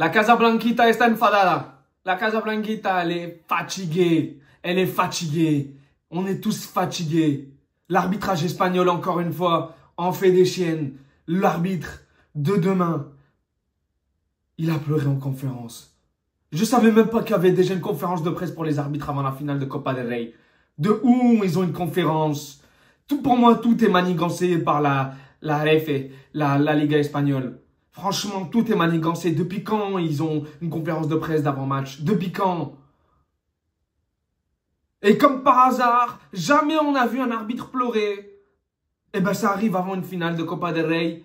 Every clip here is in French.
La Casablanquita está enfadada. La Casablanquita, elle est fatiguée. Elle est fatiguée. On est tous fatigués. L'arbitrage espagnol, encore une fois, en fait des chiennes. L'arbitre de demain, il a pleuré en conférence. Je savais même pas qu'il y avait déjà une conférence de presse pour les arbitres avant la finale de Copa del Rey. De où ils ont une conférence? Tout pour moi, tout est manigancé par la RF, la Liga espagnole. Franchement, tout est manigancé. Depuis quand ils ont une conférence de presse d'avant-match? Depuis quand? Et comme par hasard, jamais on a vu un arbitre pleurer. Et ben ça arrive avant une finale de Copa del Rey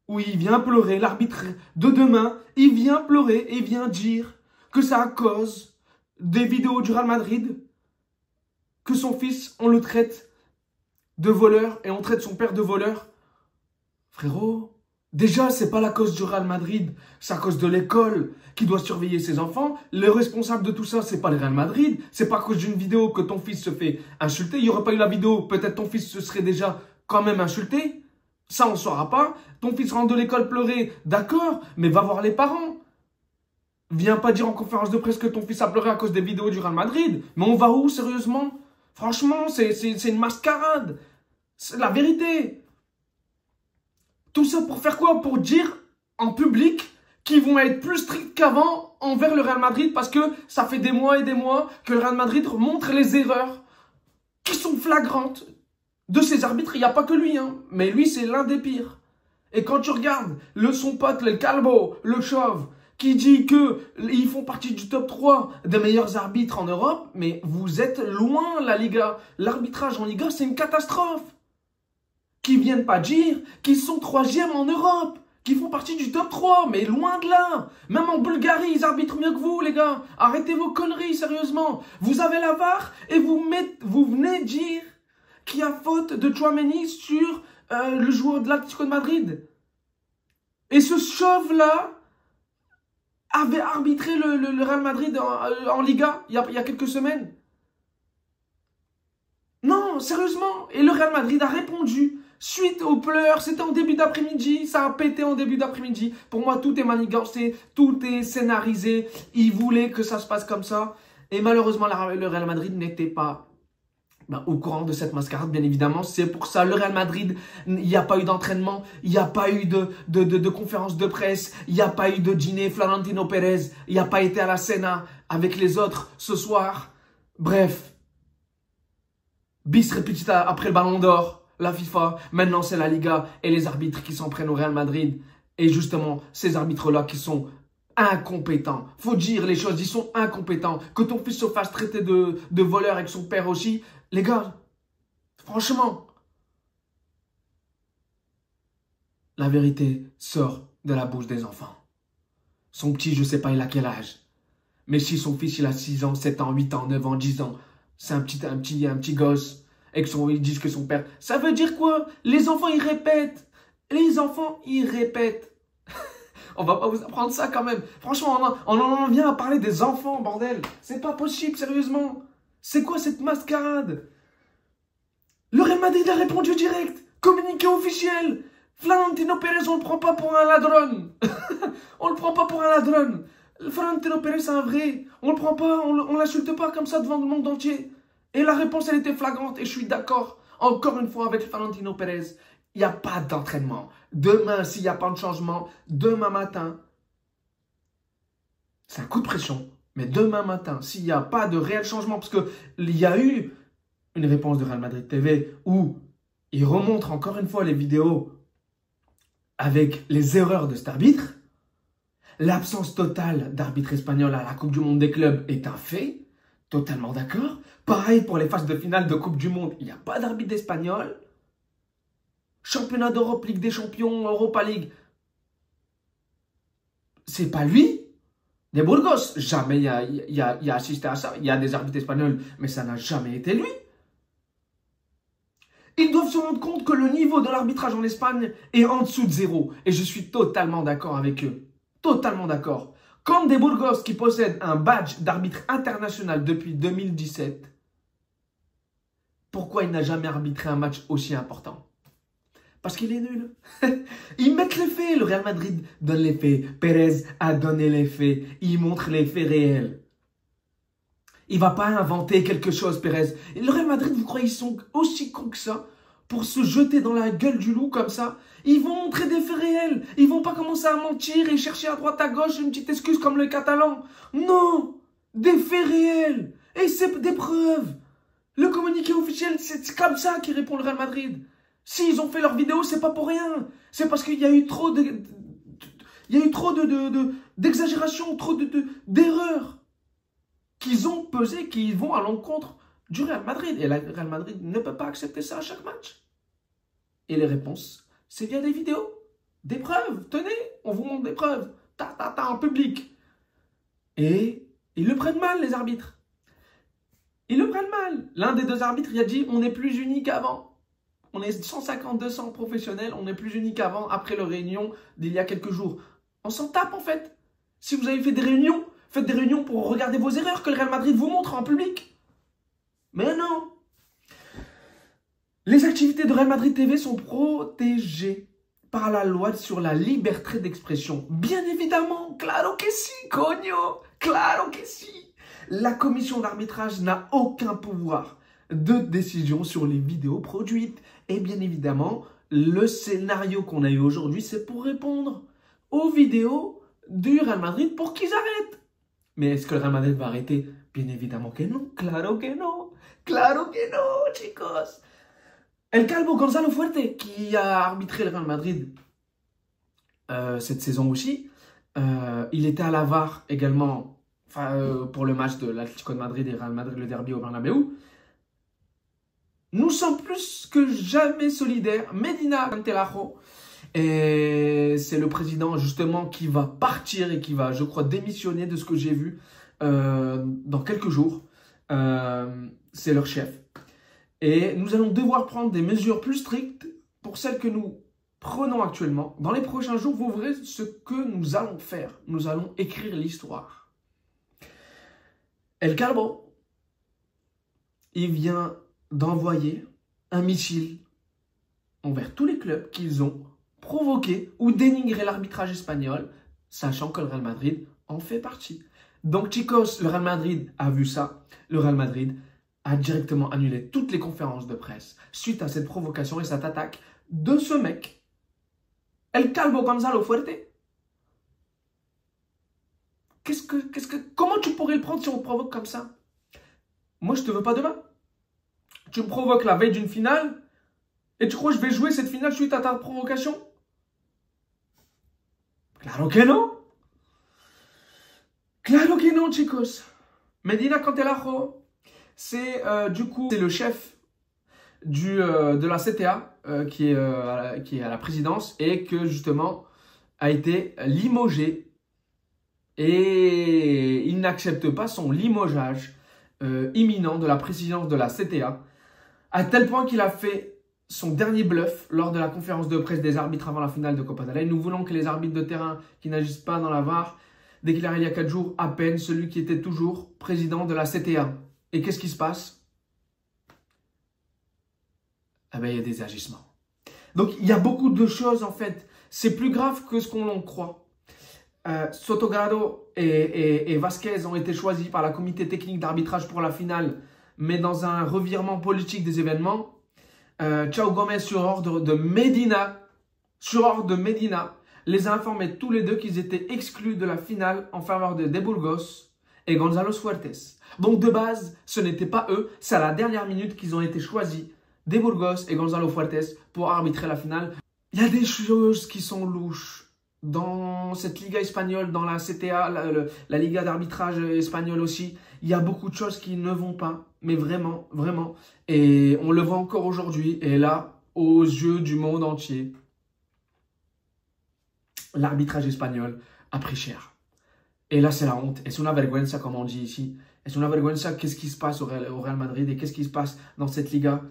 où il vient pleurer. L'arbitre de demain, il vient pleurer et vient dire que c'est à cause des vidéos du Real Madrid que son fils, on le traite de voleur et on traite son père de voleur. Frérot, déjà, c'est pas la cause du Real Madrid, c'est à cause de l'école qui doit surveiller ses enfants. Le responsable de tout ça, c'est pas le Real Madrid. C'est pas à cause d'une vidéo que ton fils se fait insulter. Il n'y aurait pas eu la vidéo, peut-être ton fils se serait déjà quand même insulté. Ça, on ne saura pas. Ton fils rentre de l'école pleurer, d'accord, mais va voir les parents. Viens pas dire en conférence de presse que ton fils a pleuré à cause des vidéos du Real Madrid. Mais on va où, sérieusement? Franchement, c'est une mascarade. C'est la vérité. Tout ça pour faire quoi? Pour dire en public qu'ils vont être plus stricts qu'avant envers le Real Madrid parce que ça fait des mois et des mois que le Real Madrid montre les erreurs qui sont flagrantes de ses arbitres. Il n'y a pas que lui, hein, mais lui, c'est l'un des pires. Et quand tu regardes son pote, le Calbo, le chauve, qui dit qu'ils font partie du top 3 des meilleurs arbitres en Europe, mais vous êtes loin, la Liga. L'arbitrage en Liga, c'est une catastrophe. Qui viennent pas dire qu'ils sont 3e en Europe, qui font partie du top 3, mais loin de là. Même en Bulgarie, ils arbitrent mieux que vous, les gars. Arrêtez vos conneries, sérieusement. Vous avez la VAR et vous venez dire qu'il y a faute de Tchouaméni sur le joueur de l'Atlético de Madrid. Et ce chauve-là avait arbitré le Real Madrid en Liga il y a quelques semaines. Non, sérieusement. Et le Real Madrid a répondu suite aux pleurs. C'était en début d'après-midi. Ça a pété en début d'après-midi. Pour moi, tout est manigancé. Tout est scénarisé. Ils voulaient que ça se passe comme ça. Et malheureusement, le Real Madrid n'était pas au courant de cette mascarade, bien évidemment. C'est pour ça, le Real Madrid, il n'y a pas eu d'entraînement. Il n'y a pas eu de conférence de presse. Il n'y a pas eu de dîner Florentino Pérez. Il n'y a pas été à la Cena avec les autres ce soir. Bref. Bis repetita après le Ballon d'Or, la FIFA, maintenant c'est la Liga et les arbitres qui s'en prennent au Real Madrid. Et justement, ces arbitres-là qui sont incompétents. Faut dire les choses, ils sont incompétents. Que ton fils se fasse traiter de voleur avec son père aussi. Les gars, franchement, la vérité sort de la bouche des enfants. Son petit, je sais pas, il a quel âge. Mais si son fils, il a 6 ans, 7 ans, 8 ans, 9 ans, 10 ans, c'est un petit gosse. Et ils disent que son père... Ça veut dire quoi? Les enfants, ils répètent. Les enfants, ils répètent. On va pas vous apprendre ça quand même. Franchement, on en vient à parler des enfants, bordel. C'est pas possible, sérieusement. C'est quoi cette mascarade? Le Real Madrid a répondu direct. Communiqué officiel. Florentino Pérez, on le prend pas pour un ladron. On le prend pas pour un ladron. Florentino Pérez, c'est un vrai. On le prend pas, on l'insulte pas comme ça devant le monde entier. Et la réponse, elle était flagrante. Et je suis d'accord, encore une fois, avec Florentino Pérez. Il n'y a pas d'entraînement. Demain, s'il n'y a pas de changement, demain matin, c'est un coup de pression. Mais demain matin, s'il n'y a pas de réel changement, parce qu'il y a eu une réponse de Real Madrid TV où il remontre encore une fois les vidéos avec les erreurs de cet arbitre. L'absence totale d'arbitre espagnol à la Coupe du Monde des clubs est un fait. Totalement d'accord. Pareil pour les phases de finale de Coupe du Monde. Il n'y a pas d'arbitre espagnol. Championnat d'Europe, Ligue des Champions, Europa League. C'est pas lui. De Burgos, jamais il a assisté à ça. Il y a des arbitres espagnols, mais ça n'a jamais été lui. Ils doivent se rendre compte que le niveau de l'arbitrage en Espagne est en dessous de 0. Et je suis totalement d'accord avec eux. Totalement d'accord. Comme De Burgos, qui possède un badge d'arbitre international depuis 2017, pourquoi il n'a jamais arbitré un match aussi important? Parce qu'il est nul. Ils mettent les faits. Le Real Madrid donne les faits. Pérez a donné les faits. Il montre les faits réels. Il ne va pas inventer quelque chose, Pérez. Et le Real Madrid, vous croyez qu'ils sont aussi cons que ça pour se jeter dans la gueule du loup comme ça? Ils vont montrer des faits réels. Ils vont pas commencer à mentir et chercher à droite à gauche une petite excuse comme le Catalan. Non, des faits réels. Et c'est des preuves. Le communiqué officiel, c'est comme ça qu'il répond le Real Madrid. S'ils ont fait leur vidéo, c'est pas pour rien. C'est parce qu'il y a eu trop d'exagération, trop d'erreurs qu'ils ont pesé, qui vont à l'encontre du Real Madrid. Et le Real Madrid ne peut pas accepter ça à chaque match. Et les réponses, c'est via des vidéos, des preuves. Tenez, on vous montre des preuves. En public. Et ils le prennent mal, les arbitres. Ils le prennent mal. L'un des deux arbitres, il a dit, on est plus unis qu'avant. On est 150-200 professionnels, on est plus unis qu'avant, après leur réunion d'il y a quelques jours. On s'en tape, en fait. Si vous avez fait des réunions, faites des réunions pour regarder vos erreurs que le Real Madrid vous montre en public. Mais non. Les activités de Real Madrid TV sont protégées par la loi sur la liberté d'expression. Bien évidemment, claro que si, coño, claro que si. La commission d'arbitrage n'a aucun pouvoir de décision sur les vidéos produites. Et bien évidemment, le scénario qu'on a eu aujourd'hui, c'est pour répondre aux vidéos du Real Madrid pour qu'ils arrêtent. Mais est-ce que le Real Madrid va arrêter? Bien évidemment que non. Claro que no. Claro que no, chicos. El Calvo Gonzalo Fuerte, qui a arbitré le Real Madrid cette saison aussi, il était à la VAR également pour le match de l'Atlético de Madrid et Real Madrid, le derby au Bernabéu. Nous sommes plus que jamais solidaires. Medina Cantelajo, c'est le président justement qui va partir et qui va, je crois, démissionner de ce que j'ai vu dans quelques jours. C'est leur chef. Et nous allons devoir prendre des mesures plus strictes pour celles que nous prenons actuellement. Dans les prochains jours, vous verrez ce que nous allons faire. Nous allons écrire l'histoire. El Calvo, il vient d'envoyer un missile envers tous les clubs qu'ils ont provoqué ou dénigré l'arbitrage espagnol, sachant que le Real Madrid en fait partie. Donc, chicos, le Real Madrid a vu ça. Le Real Madrid a directement annulé toutes les conférences de presse suite à cette provocation et cette attaque de ce mec, El Calvo Gonzalo Fuerte. Comment tu pourrais le prendre si on te provoque comme ça? Moi, je te veux pas demain. Tu me provoques la veille d'une finale et tu crois que je vais jouer cette finale suite à ta provocation? Claro que non. Claro que non, chicos. Medina Cantelajo, c'est du coup c'est le chef de la CTA qui est à la présidence et que justement a été limogé. Et il n'accepte pas son limogeage imminent de la présidence de la CTA, à tel point qu'il a fait son dernier bluff lors de la conférence de presse des arbitres avant la finale de Copa del Rey. Nous voulons que les arbitres de terrain qui n'agissent pas dans la VAR déclarent il y a 4 jours à peine celui qui était toujours président de la CTA. Et qu'est-ce qui se passe? Ah ben, il y a des agissements. Donc, il y a beaucoup de choses, en fait. C'est plus grave que ce qu'on en croit. Sotogrado et Vasquez ont été choisis par la comité technique d'arbitrage pour la finale, mais dans un revirement politique des événements. Thiago Gomez, sur ordre de Medina, les a informés tous les deux qu'ils étaient exclus de la finale en faveur de Burgos et Gonzalo Fuertes. Donc de base, ce n'était pas eux, c'est à la dernière minute qu'ils ont été choisis, Burgos et Gonzalo Fuertes, pour arbitrer la finale. Il y a des choses qui sont louches dans cette Liga espagnole, dans la CTA, la Liga d'arbitrage espagnole aussi. Il y a beaucoup de choses qui ne vont pas, mais vraiment, vraiment. Et on le voit encore aujourd'hui, et là, aux yeux du monde entier, l'arbitrage espagnol a pris cher. Et là, c'est la honte. Es una vergüenza, comme on dit ici. Es una vergüenza, qu'est-ce qui se passe au Real Madrid et qu'est-ce qui se passe dans cette Liga?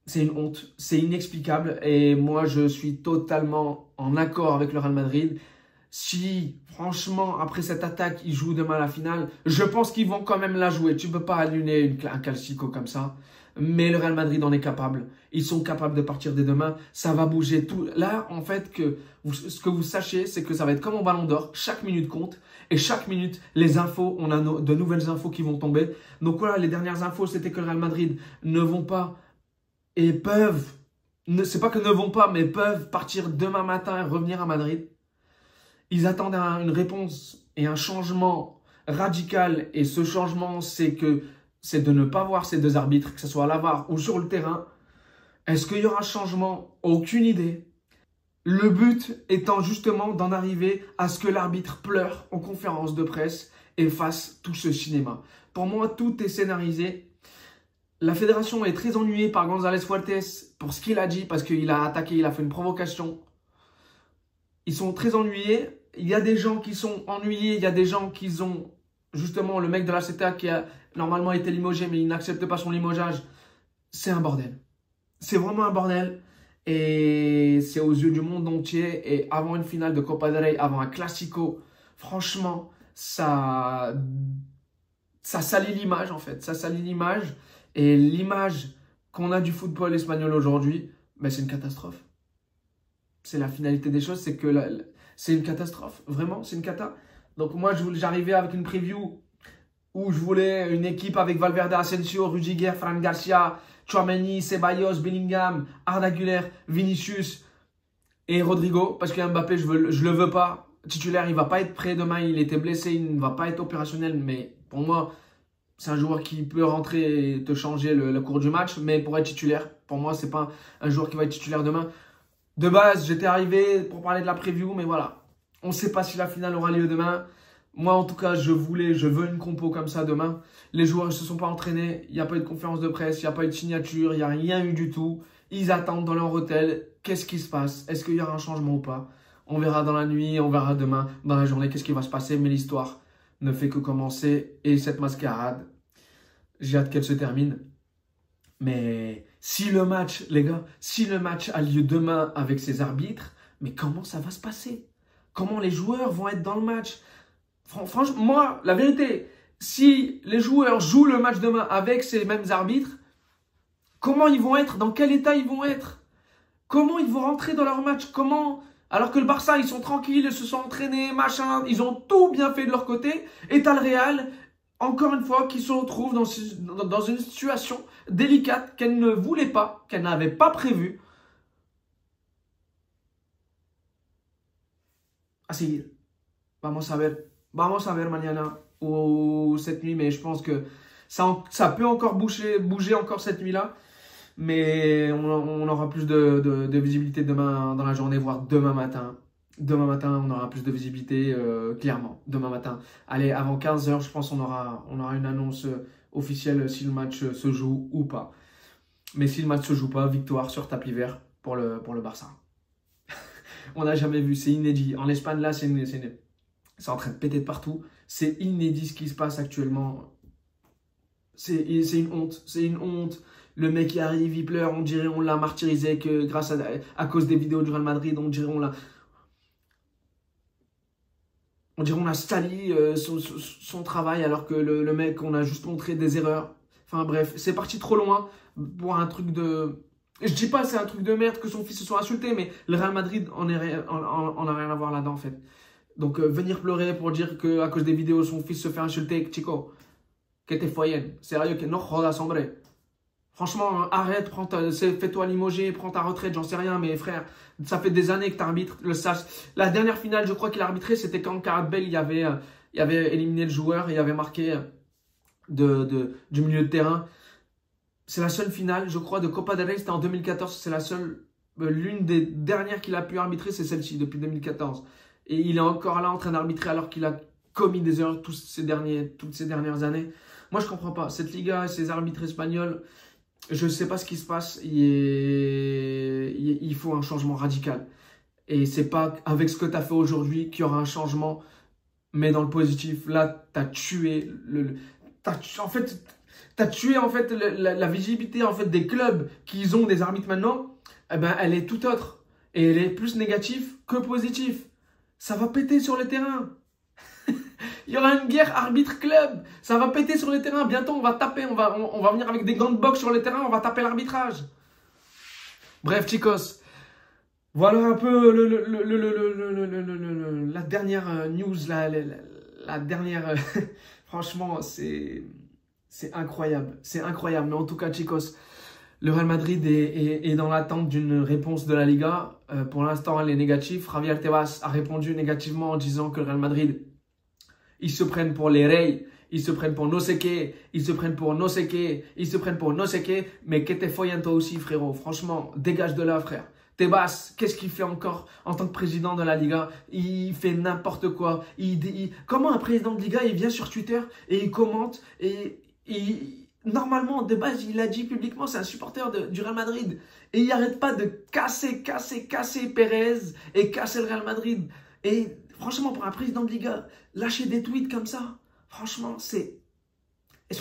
C'est une honte, c'est inexplicable. Et moi, je suis totalement en accord avec le Real Madrid. Si, franchement, après cette attaque, ils jouent demain la finale, je pense qu'ils vont quand même la jouer. Tu ne peux pas annuler un Classico comme ça. Mais le Real Madrid en est capable. Ils sont capables de partir dès demain. Ça va bouger tout. Là, en fait, ce que vous sachez, c'est que ça va être comme au Ballon d'Or. Chaque minute compte. Et chaque minute, les infos, on a de nouvelles infos qui vont tomber. Donc voilà, les dernières infos, c'était que le Real Madrid ne vont pas et peuvent, c'est pas que ne vont pas, mais peuvent partir demain matin et revenir à Madrid. Ils attendent une réponse et un changement radical. Et ce changement, c'est de ne pas voir ces deux arbitres, que ce soit à la VAR ou sur le terrain. Est-ce qu'il y aura un changement? Aucune idée. Le but étant justement d'en arriver à ce que l'arbitre pleure en conférence de presse et fasse tout ce cinéma. Pour moi, tout est scénarisé. La fédération est très ennuyée par González Fuertes pour ce qu'il a dit, parce qu'il a attaqué, il a fait une provocation. Ils sont très ennuyés. Il y a des gens qui sont ennuyés, il y a des gens qui ont... Justement, le mec de la CTA qui a normalement été limogé, mais il n'accepte pas son limogeage. C'est un bordel. C'est vraiment un bordel. Et c'est aux yeux du monde entier. Et avant une finale de Copa del Rey, avant un Classico, franchement, ça salit l'image en fait. Ça salit l'image. Et l'image qu'on a du football espagnol aujourd'hui, ben, c'est une catastrophe. C'est la finalité des choses, c'est que c'est une catastrophe. Vraiment, c'est une cata. Donc moi, j'arrivais avec une preview où je voulais une équipe avec Valverde, Asensio, Rudiger, Fran Garcia, Tchouaméni, Ceballos, Bellingham, Arda Güler, Vinicius et Rodrigo. Parce que Mbappé, je le veux pas. Titulaire, il ne va pas être prêt demain. Il était blessé, il ne va pas être opérationnel. Mais pour moi, c'est un joueur qui peut rentrer et te changer le cours du match. Mais pour être titulaire, pour moi, ce n'est pas un joueur qui va être titulaire demain. De base, j'étais arrivé pour parler de la preview, mais voilà. On ne sait pas si la finale aura lieu demain. Moi, en tout cas, je veux une compo comme ça demain. Les joueurs ne se sont pas entraînés. Il n'y a pas eu de conférence de presse, il n'y a pas eu de signature, il n'y a rien eu du tout. Ils attendent dans leur hôtel. Qu'est-ce qui se passe? Est-ce qu'il y aura un changement ou pas? On verra dans la nuit, on verra demain, dans la journée, qu'est-ce qui va se passer. Mais l'histoire ne fait que commencer. Et cette mascarade, j'ai hâte qu'elle se termine. Mais si le match, les gars, si le match a lieu demain avec ces arbitres, mais comment ça va se passer? Comment les joueurs vont être dans le match? Franchement, moi, la vérité, si les joueurs jouent le match demain avec ces mêmes arbitres, comment ils vont être? Dans quel état ils vont être? Comment ils vont rentrer dans leur match? Comment? Alors que le Barça, ils sont tranquilles, ils se sont entraînés, machin, ils ont tout bien fait de leur côté. Et t'as le Real, encore une fois, qui se retrouve dans une situation délicate qu'elle ne voulait pas, qu'elle n'avait pas prévue. À seguir. Vamos a ver mañana ou cette nuit, mais je pense que ça peut encore bouger encore cette nuit-là. Mais on aura plus de visibilité demain dans la journée, voire demain matin. Demain matin, on aura plus de visibilité, clairement. Demain matin. Allez, avant 15 h, je pense qu'on aura une annonce officielle si le match se joue ou pas. Mais si le match se joue pas, victoire sur tapis vert pour le Barça. On n'a jamais vu, c'est inédit. En Espagne, là, c'est en train de péter de partout. C'est inédit ce qui se passe actuellement. C'est une honte. C'est une honte. Le mec qui arrive, il pleure. On dirait on l'a martyrisé que grâce à cause des vidéos du Real Madrid. On dirait on a sali son travail alors que le mec, on a juste montré des erreurs. Enfin bref, c'est parti trop loin pour un truc de... Je dis pas c'est un truc de merde que son fils se soit insulté, mais le Real Madrid en a rien à voir là-dedans en fait. Donc venir pleurer pour dire qu'à cause des vidéos son fils se fait insulter, chico, que te follen, sérieux, que no jodas hombre. Franchement, arrête, fais-toi limoger, prends ta retraite, j'en sais rien, mais frère, ça fait des années que tu arbitres le sage. La dernière finale, je crois qu'il a arbitré, c'était quand Gareth Bale il avait éliminé le joueur, il avait marqué du milieu de terrain. C'est la seule finale, je crois, de Copa del Rey, c'était en 2014, c'est la seule, l'une des dernières qu'il a pu arbitrer, c'est celle-ci, depuis 2014. Et il est encore là en train d'arbitrer alors qu'il a commis des erreurs toutes ces dernières années. Moi, je comprends pas. Cette Liga, ces arbitres espagnols, je ne sais pas ce qui se passe. Il faut un changement radical. Et c'est pas avec ce que tu as fait aujourd'hui qu'il y aura un changement, mais dans le positif. Là, tu as tué T'as tué en fait la visibilité en fait des clubs qui ont des arbitres maintenant. Eh ben, elle est tout autre et elle est plus négative que positive. Ça va péter sur le terrain. Il y aura une guerre arbitre-club. Ça va péter sur les terrains. Bientôt, on va taper. On va venir avec des gants de boxe sur les terrains. On va taper l'arbitrage. Bref, chicos. Voilà un peu la dernière news. La dernière... Franchement, c'est incroyable. C'est incroyable. Mais en tout cas, chicos, le Real Madrid est dans l'attente d'une réponse de la Liga. Pour l'instant, elle est négative. Javier Tebas a répondu négativement en disant que le Real Madrid, ils se prennent pour les Rey, ils se prennent pour no sé qué, ils se prennent pour no sé qué, ils se prennent pour no sé qué. Mais que te follen toi aussi, frérot. Franchement, dégage de là, frère. Tebas, qu'est-ce qu'il fait encore en tant que président de la Liga? Il fait n'importe quoi. Comment un président de Liga, il vient sur Twitter et il commente et normalement, de base, il a dit publiquement, c'est un supporter du Real Madrid. Et il n'arrête pas de casser Pérez et casser le Real Madrid. Et franchement, pour un président de Liga, lâcher des tweets comme ça, franchement, c'est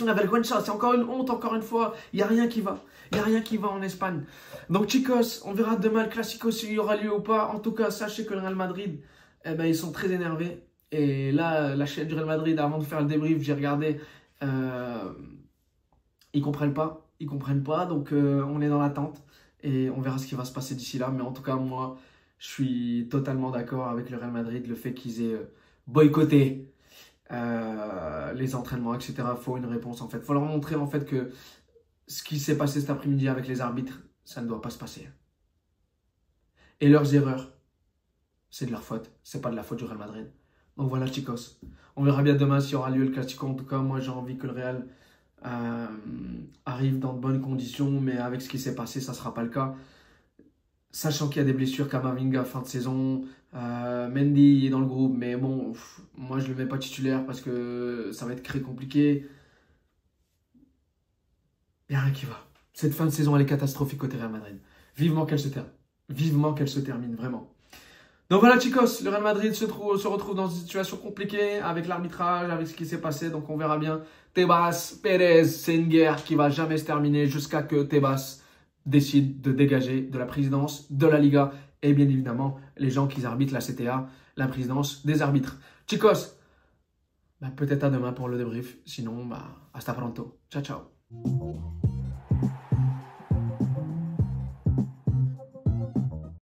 una vergüenza. C'est encore une honte, encore une fois. Il n'y a rien qui va. Il n'y a rien qui va en Espagne. Donc, chicos, on verra demain le Classico s'il y aura lieu ou pas. En tout cas, sachez que le Real Madrid, eh ben, ils sont très énervés. Et là, la chaîne du Real Madrid, avant de faire le débrief, j'ai regardé... ils comprennent pas. Ils comprennent pas. Donc, on est dans l'attente. Et on verra ce qui va se passer d'ici là. Mais en tout cas, moi, je suis totalement d'accord avec le Real Madrid. Le fait qu'ils aient boycotté les entraînements, etc. Il faut une réponse, en fait. Il faut leur montrer, en fait, que ce qui s'est passé cet après-midi avec les arbitres, ça ne doit pas se passer. Et leurs erreurs, c'est de leur faute. C'est pas de la faute du Real Madrid. Donc voilà, chicos. On verra bien demain s'il y aura lieu le Classico. En tout cas, moi, j'ai envie que le Real arrive dans de bonnes conditions. Mais avec ce qui s'est passé, ça ne sera pas le cas. Sachant qu'il y a des blessures, Camavinga, fin de saison. Mendy est dans le groupe. Mais bon, moi, je ne le mets pas titulaire parce que ça va être très compliqué. Il n'y a rien qui va. Cette fin de saison, elle est catastrophique côté Real Madrid. Vivement qu'elle se termine. Vivement qu'elle se termine, vraiment. Donc voilà, chicos, le Real Madrid se retrouve dans une situation compliquée avec l'arbitrage, avec ce qui s'est passé. Donc on verra bien. Tebas, Pérez, c'est une guerre qui va jamais se terminer jusqu'à que Tebas décide de dégager de la présidence de la Liga. Et bien évidemment, les gens qui arbitrent la CTA, la présidence des arbitres. Chicos, peut-être à demain pour le débrief. Sinon, hasta pronto. Ciao, ciao.